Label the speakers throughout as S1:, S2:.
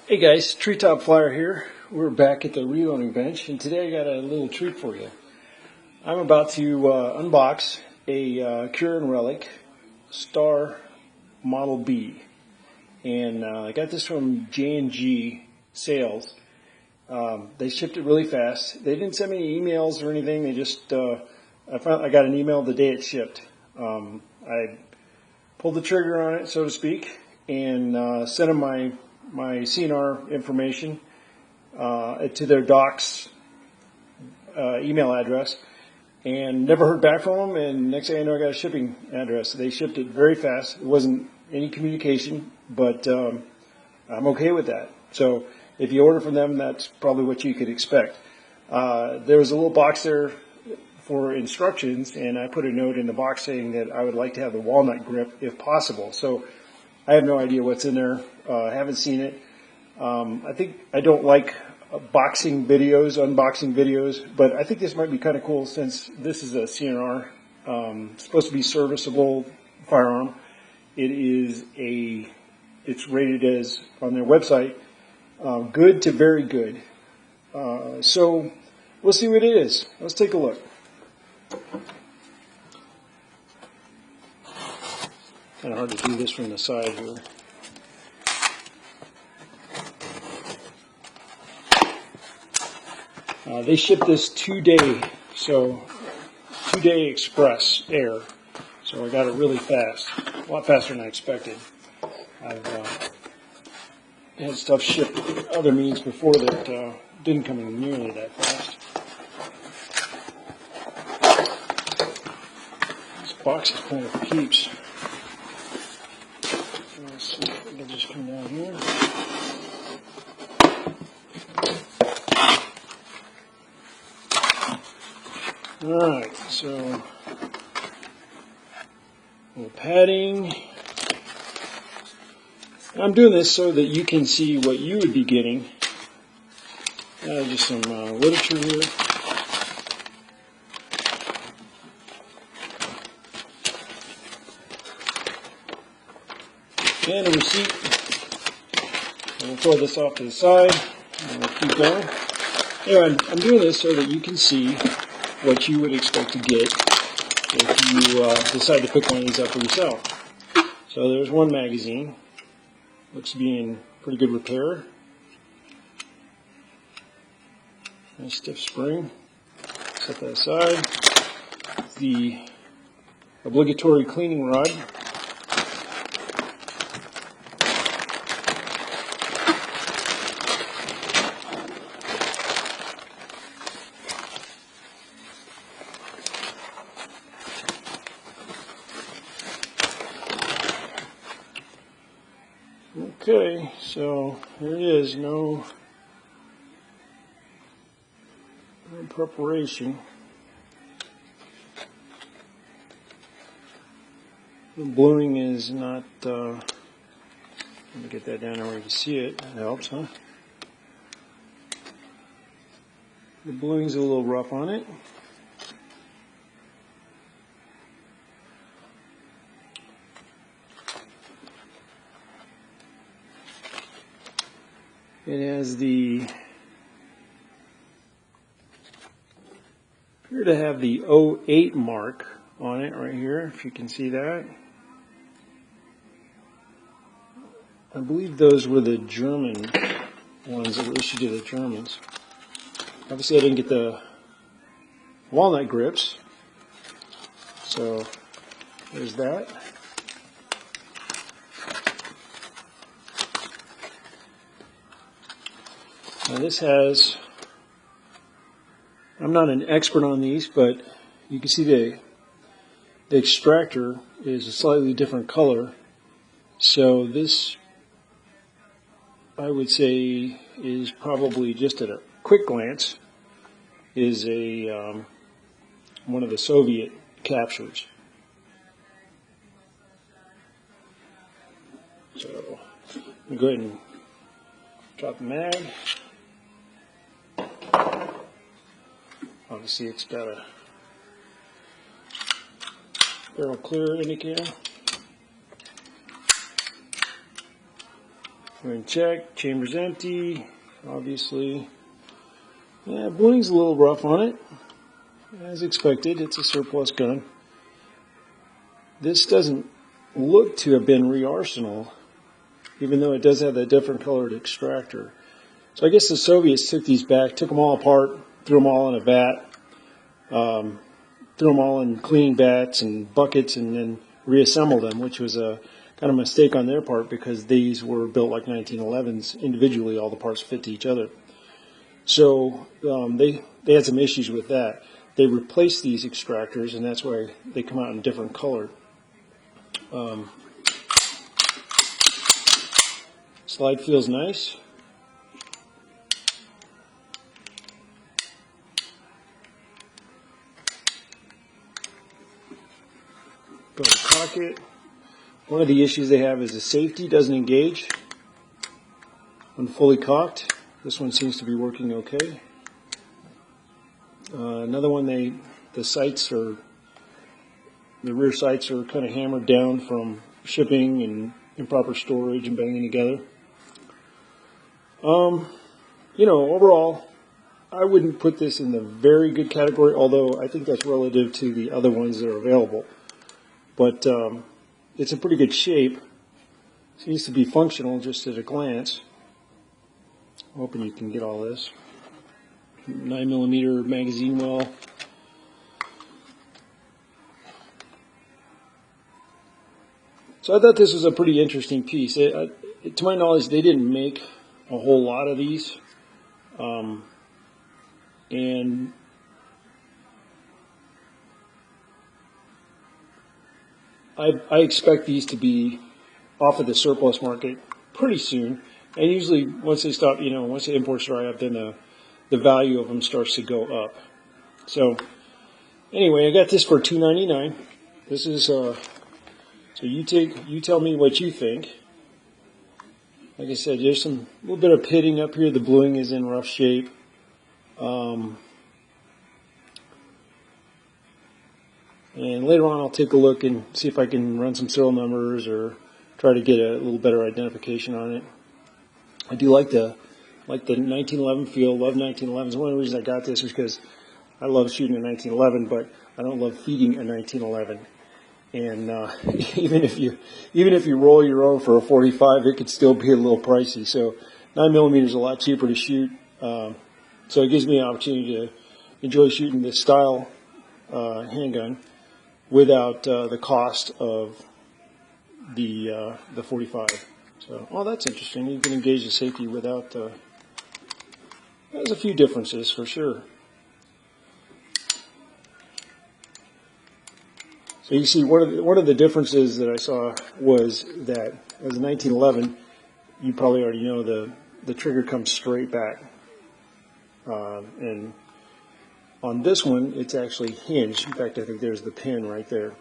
S1: Hey guys, Treetop Flyer here. We're back at the reloading bench, and today I got a little treat for you. I'm about to unbox a Cure and Relic Star Model B, and I got this from J&G Sales. They shipped it really fast. They didn't send me any emails or anything. They just I got an email the day it shipped. I pulled the trigger on it, so to speak, and sent them my CNR information to their docs email address, and never heard back from them. And next thing I know, I got a shipping address. They shipped it very fast. It wasn't any communication, but I'm okay with that. So if you order from them, that's probably what you could expect. There was a little box there for instructions, and I put a note in the box saying that I would like to have the walnut grip if possible. So I have no idea what's in there. I haven't seen it. I don't like unboxing videos, but I think this might be kind of cool since this is a CNR, supposed to be serviceable firearm. It's rated as, on their website, good to very good. So we'll see what it is. Let's take a look. Kind of hard to do this from the side here. They shipped this 2-day, so 2-day express air. So I got it really fast, a lot faster than I expected. I've had stuff shipped other means before that didn't come in nearly that fast. This box is kind of peeps. Let's see if I can just come down here. Alright, so little padding. I'm doing this so that you can see what you would be getting. Just some literature here. And a receipt. And we'll throw this off to the side and we'll keep going. Anyway, I'm doing this so that you can see what you would expect to get if you decide to pick one of these up for yourself. So there's one magazine. Looks to be in pretty good repair. Nice stiff spring. Set that aside. The obligatory cleaning rod. Okay, so here it is, no preparation. The bluing is not, let me get that down there where you can see it, that helps, huh? The bluing's a little rough on it. It has appear to have the 08 mark on it right here, if you can see that. I believe those were the German ones that were issued to the Germans. Obviously I didn't get the walnut grips, so there's that. Now this has, I'm not an expert on these, but you can see the extractor is a slightly different color. So this, I would say, is probably just at a quick glance, is a one of the Soviet captures. So I'm going to go ahead and drop the mag. Obviously it's got a barrel clear indicator. Go ahead and check. Chamber's empty, obviously. Yeah, bluing's a little rough on it. As expected, it's a surplus gun. This doesn't look to have been rearsenaled, even though it does have that different colored extractor. So I guess the Soviets took these back, took them all apart, threw them all in a vat, threw them all in cleaning vats and buckets, and then reassembled them, which was a kind of mistake on their part because these were built like 1911s. Individually, all the parts fit to each other. So they had some issues with that. They replaced these extractors, and that's why they come out in different color. Slide feels nice. Go to cock it. One of the issues they have is the safety doesn't engage when fully cocked. This one seems to be working okay. Another one, the rear sights are kind of hammered down from shipping and improper storage and banging together. You know, overall, I wouldn't put this in the very good category, although I think that's relative to the other ones that are available. But it's in pretty good shape. Seems to be functional just at a glance. I'm hoping you can get all this. 9mm magazine well. So I thought this was a pretty interesting piece. To my knowledge, they didn't make a whole lot of these. And I expect these to be off of the surplus market pretty soon. And usually once they stop, once the imports dry up, then the value of them starts to go up. So anyway, I got this for $2.99. This is so you tell me what you think. Like I said, there's a little bit of pitting up here. The bluing is in rough shape. And later on, I'll take a look and see if I can run some serial numbers or try to get a little better identification on it. I do like the 1911 feel. Love 1911s. One of the reasons I got this is because I love shooting a 1911, but I don't love feeding a 1911. And even if you roll your own for a 45, it could still be a little pricey. So 9mm is a lot cheaper to shoot. So it gives me an opportunity to enjoy shooting this style handgun without the cost of the 45. So, oh, that's interesting. You can engage the safety without. There's a few differences for sure. So you see, one of the differences that I saw was that as a 1911, you probably already know the trigger comes straight back, and on this one it's actually hinged. In fact, I think there's the pin right there.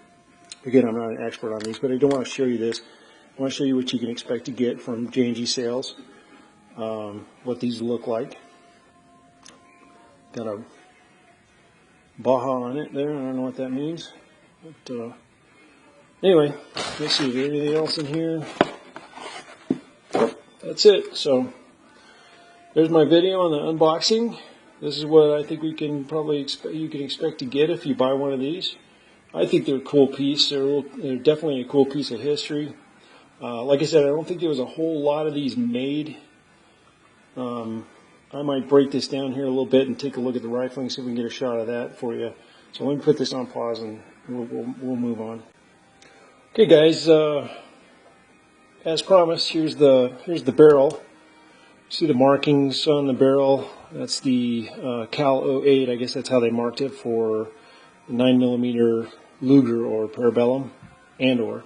S1: Again, I'm not an expert on these, but I don't want to show you this. I want to show you what you can expect to get from J&G Sales, what these look like. Got a Baja on it there. I don't know what that means. But anyway, let's see. Is there anything else in here? That's it. So there's my video on the unboxing. This is what I think you can expect to get if you buy one of these. I think they're a cool piece. They're definitely a cool piece of history. Like I said, I don't think there was a whole lot of these made. I might break this down here a little bit and take a look at the rifling, see if we can get a shot of that for you. So let me put this on pause and we'll move on. Okay, guys. As promised, here's the barrel. See the markings on the barrel. That's the Cal 08. I guess that's how they marked it for 9mm Luger or Parabellum and/or.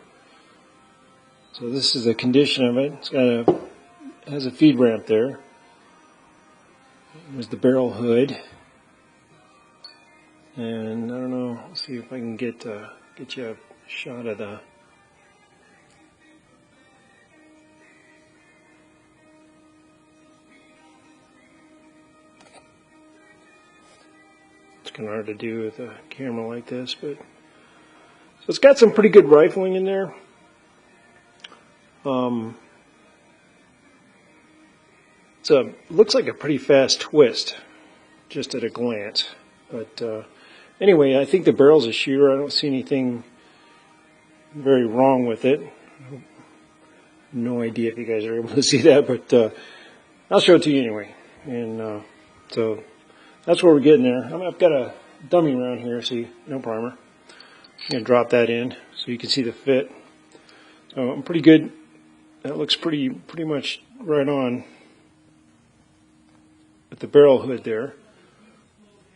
S1: So this is the condition of it. It has a feed ramp there. There's the barrel hood, and I don't know. Let's see if I can get you a shot of the. It's kind of hard to do with a camera like this, but so it's got some pretty good rifling in there. looks like a pretty fast twist, just at a glance. But anyway, I think the barrel's a shooter. I don't see anything very wrong with it. No idea if you guys are able to see that, but I'll show it to you anyway. And so that's where we're getting there. I've got a dummy around here, see, no primer. I'm going to drop that in so you can see the fit. So I'm pretty good. That looks pretty much right on with the barrel hood there.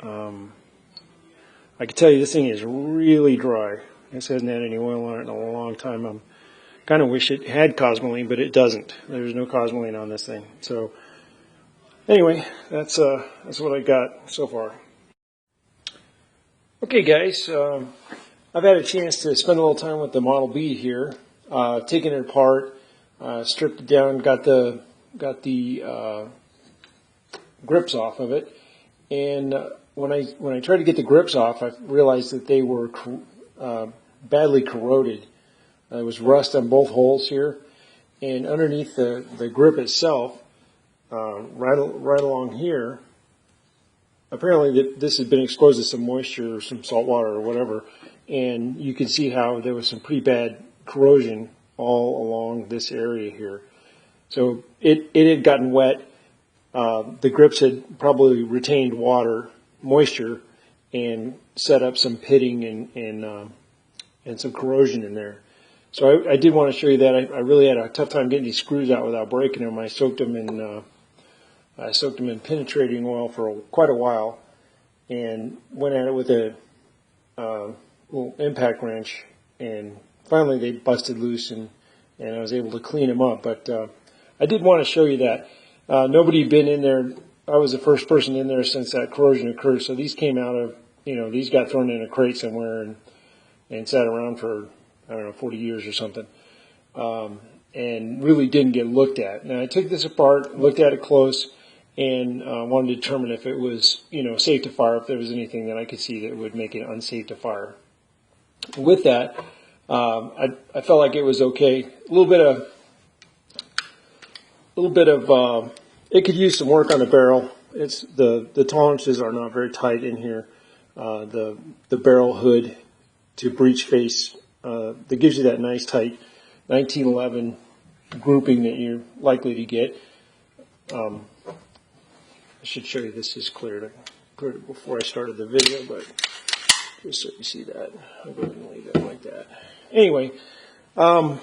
S1: I can tell you this thing is really dry. This hasn't had any oil on it in a long time. I'm kind of wish it had cosmoline, but it doesn't. There's no cosmoline on this thing. So anyway, that's what I got so far. Okay, guys, I've had a chance to spend a little time with the Model B here, taking it apart, stripped it down, got the grips off of it, and when I tried to get the grips off, I realized that they were badly corroded. There was rust on both holes here, and underneath the grip itself, right along here. Apparently, this had been exposed to some moisture or some salt water or whatever, and you can see how there was some pretty bad corrosion all along this area here. So it had gotten wet. The grips had probably retained moisture, and set up some pitting and some corrosion in there. So I did want to show you that. I really had a tough time getting these screws out without breaking them. I soaked them in penetrating oil for quite a while, and went at it with a little impact wrench, and finally they busted loose, and I was able to clean them up. But I did want to show you that. Nobody had been in there. I was the first person in there since that corrosion occurred, so these came out of, these got thrown in a crate somewhere and sat around for, I don't know, 40 years or something, and really didn't get looked at. Now, I took this apart, looked at it close, and wanted to determine if it was, safe to fire, if there was anything that I could see that would make it unsafe to fire. With that, I felt like it was okay. A little bit of it could use some work on the barrel. It's the tolerances are not very tight in here. The barrel hood to breech face that gives you that nice tight 1911 grouping that you're likely to get. I should show you this is cleared. I cleared it before I started the video, but just so you see that, I'll go ahead and leave it like that. Anyway, so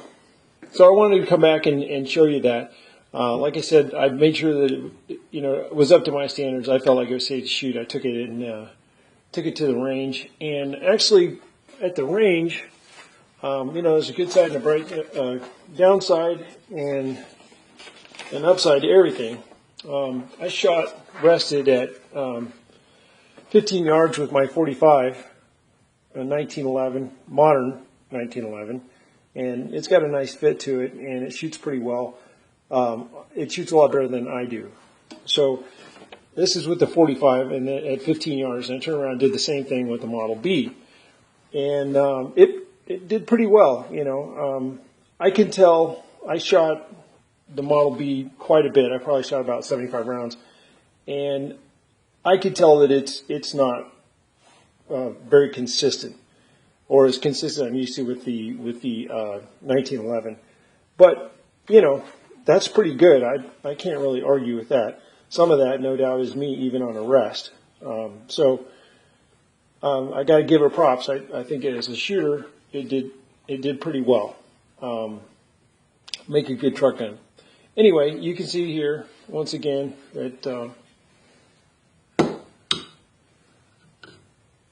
S1: I wanted to come back and show you that. Like I said, I made sure that it was up to my standards. I felt like it was safe to shoot. I took it to the range, and actually at the range, there's a good side and a bright downside and an upside to everything. I rested at 15 yards with my 45, a 1911, modern 1911, and it's got a nice fit to it, and it shoots pretty well. It shoots a lot better than I do. So this is with the 45, and then at 15 yards, and I turned around and did the same thing with the Model B, and it did pretty well. I can tell I shot the Model B quite a bit. I probably shot about 75 rounds, and I could tell that it's not very consistent, or as consistent I'm used to with the 1911. But that's pretty good. I can't really argue with that. Some of that, no doubt, is me even on a rest. So I got to give her props. I think as a shooter, it did pretty well. Make a good truck gun. Anyway, you can see here once again that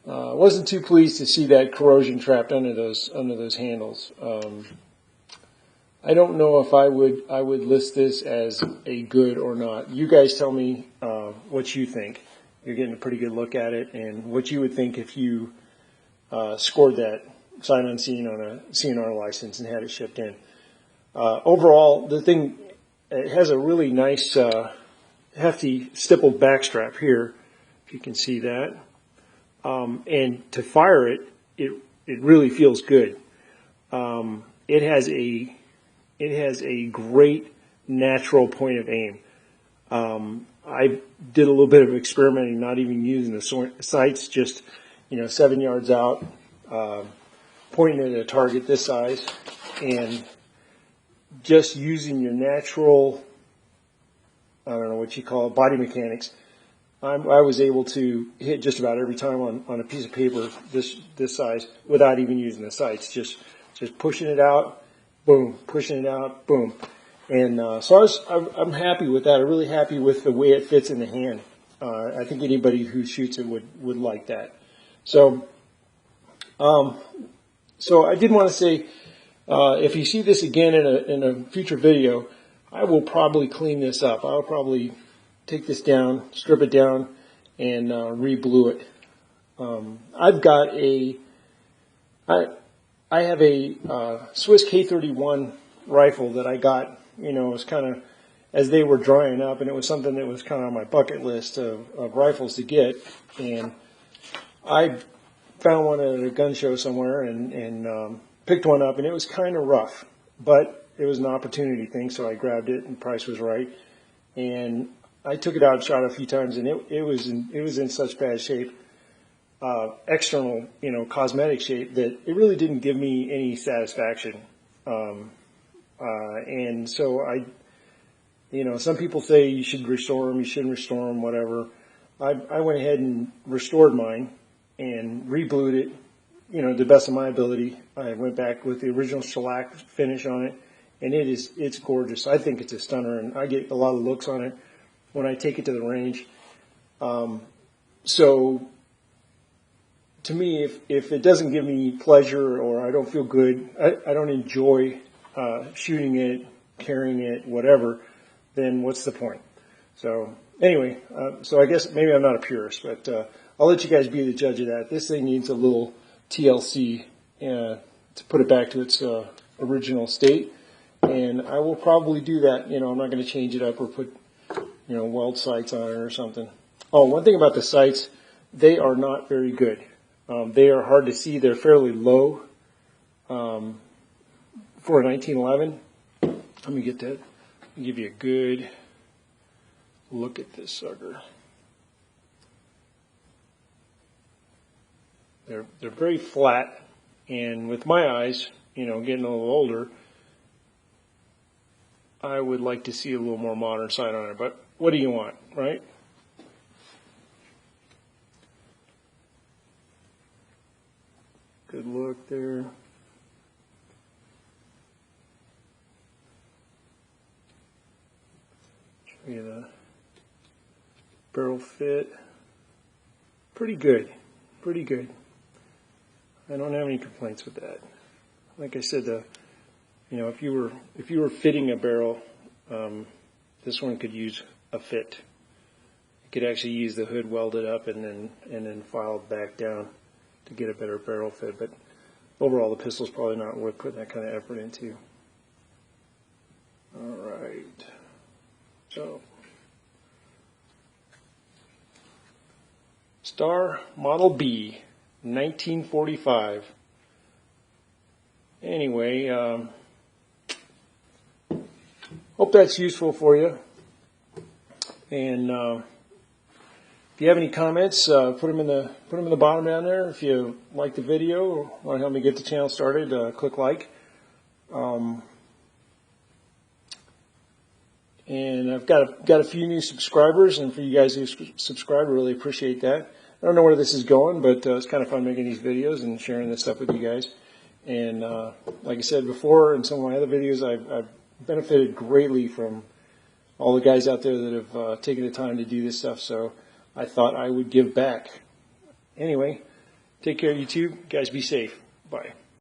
S1: wasn't too pleased to see that corrosion trapped under those handles. I don't know if I would list this as a good or not. You guys tell me what you think. You're getting a pretty good look at it, and what you would think if you scored that sight unseen on a CNR license and had it shipped in. Overall, the thing, it has a really nice hefty stippled backstrap here, if you can see that. And to fire it, it really feels good. It has a great natural point of aim. I did a little bit of experimenting, not even using the sights, just 7 yards out, pointing at a target this size, and just using your natural, I don't know what you call it, body mechanics. I was able to hit just about every time on a piece of paper this size without even using the sights. Just pushing it out, boom, pushing it out, boom. And so I'm happy with that. I'm really happy with the way it fits in the hand. I think anybody who shoots it would like that. So I did want to say, if you see this again in a future video, I will probably clean this up. I'll probably take this down, strip it down, and re-blue it. I have a Swiss K31 rifle that I got. It was kind of as they were drying up, and it was something that was kind of on my bucket list of rifles to get. And I found one at a gun show somewhere and picked one up, and it was kind of rough, but it was an opportunity thing, so I grabbed it, and the price was right. And I took it out and shot it a few times, and it was in such bad shape, external, cosmetic shape, that it really didn't give me any satisfaction. And so some people say you should restore them, you shouldn't restore them, whatever. I went ahead and restored mine and re-blued it, to the best of my ability. I went back with the original shellac finish on it, and it's gorgeous. I think it's a stunner, and I get a lot of looks on it when I take it to the range. So to me, if it doesn't give me pleasure or I don't feel good, I don't enjoy shooting it, carrying it, whatever, then what's the point? So anyway, so I guess maybe I'm not a purist, but I'll let you guys be the judge of that. This thing needs a little TLC to put it back to its original state, and I will probably do that. I'm not going to change it up or put weld sights on it or something. Oh, one thing about the sights, they are not very good. They are hard to see. They're fairly low for a 1911. Let me get that. Let me give you a good look at this sucker. They're very flat, and with my eyes, getting a little older, I would like to see a little more modern sight on it. But what do you want, right? Good look there. Show you the barrel fit. Pretty good. Pretty good. I don't have any complaints with that. Like I said, if you were fitting a barrel, this one could use a fit. You could actually use the hood welded up and then filed back down to get a better barrel fit. But overall, the pistol's probably not worth putting that kind of effort into. All right. So, Star Model B, 1945. Anyway, hope that's useful for you. And if you have any comments, put them in the bottom down there. If you like the video or want to help me get the channel started, click like. And I've got a few new subscribers, and for you guys who subscribe, I really appreciate that. I don't know where this is going, but it's kind of fun making these videos and sharing this stuff with you guys. And like I said before in some of my other videos, I've benefited greatly from all the guys out there that have taken the time to do this stuff, so I thought I would give back. Anyway, take care, YouTube. Guys, be safe. Bye.